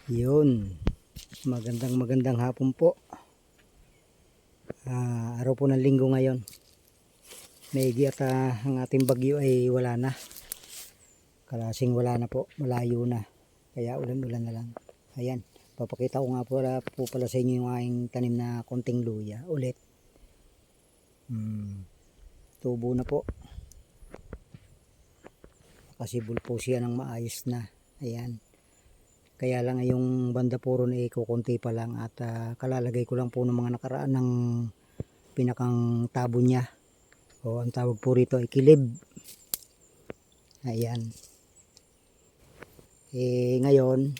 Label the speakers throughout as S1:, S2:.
S1: Yun, magandang hapon po. Araw po ng linggo ngayon. Maigi at ang ating bagyo ay wala na. Kalasing wala na po, malayo na. Kaya ulan-ulan na lang. Ayan, papakita ko nga po pala sa inyo yung aking tanim na konting luya ulit. Tubo na po. Nakasibol po siya ng maayos na. Ayan. Kaya lang yung banda puro na kukunti pa lang at kalalagay ko lang po ng mga nakaraan ng pinakang tabo niya. O ang tawag po rito ay kilib. Ayan. Ngayon,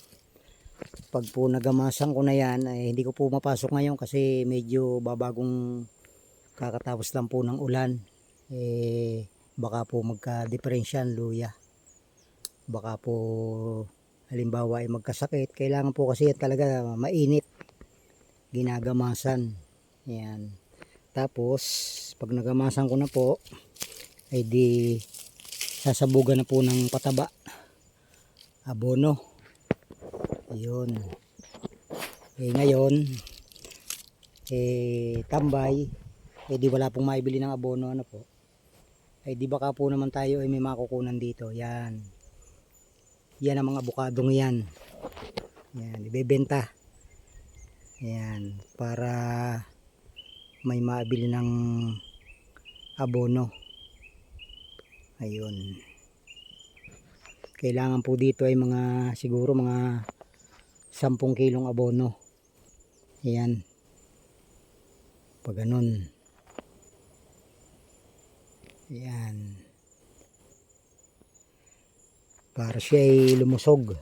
S1: pag po nagamasan ko na yan, hindi ko po mapasok ngayon kasi medyo babagong kakatapos lang po ng ulan. Baka po magka-diferensyan luya. Baka po halimbawa ay magkasakit. Kailangan po kasi talaga mainit, ginagamasan. Yan. Tapos pag nagamasan ko na po ay di sasabugan na po ng pataba, abono. Yun. Ngayon tambay, di wala pong maibili ng abono, ano po, di baka po naman tayo ay may makukunan dito. Yan ang mga abukadong yan. Yan, ibebenta. Yan, para may mabili ng abono. Ayun. Kailangan po dito ay mga siguro mga 10 kilong abono. Yan. Pag ganun. Yan. Para siya ay lumusog.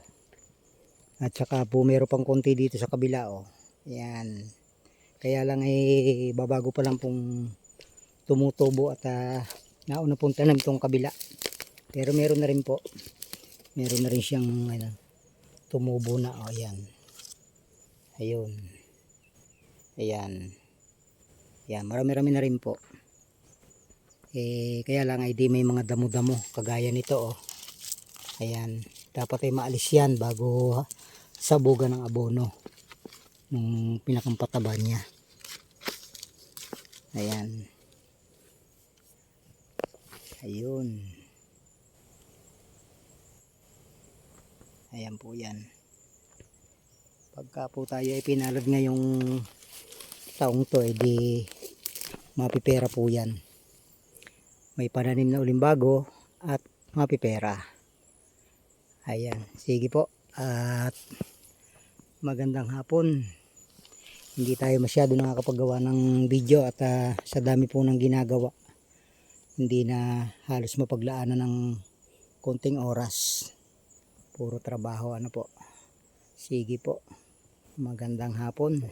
S1: At saka po meron pang konti dito sa kabila, oh. Yan. Kaya lang babago pa lang pong tumutubo at nauna pong tanim tong kabila. Pero meron na rin po. Meron na rin siyang tumubo na, oh, yan. Ayun. Ayan. Yan, marami-rami na rin po. Kaya lang di may mga damo-damo kagaya nito, oh. Ayan, dapat ay maalis yan bago sabugan ng abono ng pinakang pataba niya. Ayan. Ayun. Ayan po yan. Pagka po tayo ay pinalad ngayong taong to, di mapipera po yan. May pananim na uling bago at mapipera. Ayan, sige po. At magandang hapon. Hindi tayo masyado nakakapagawa ng video at sa dami po ng ginagawa, hindi na halos mapaglaanan ng konting oras. Puro trabaho, ano po. Sige po. Magandang hapon.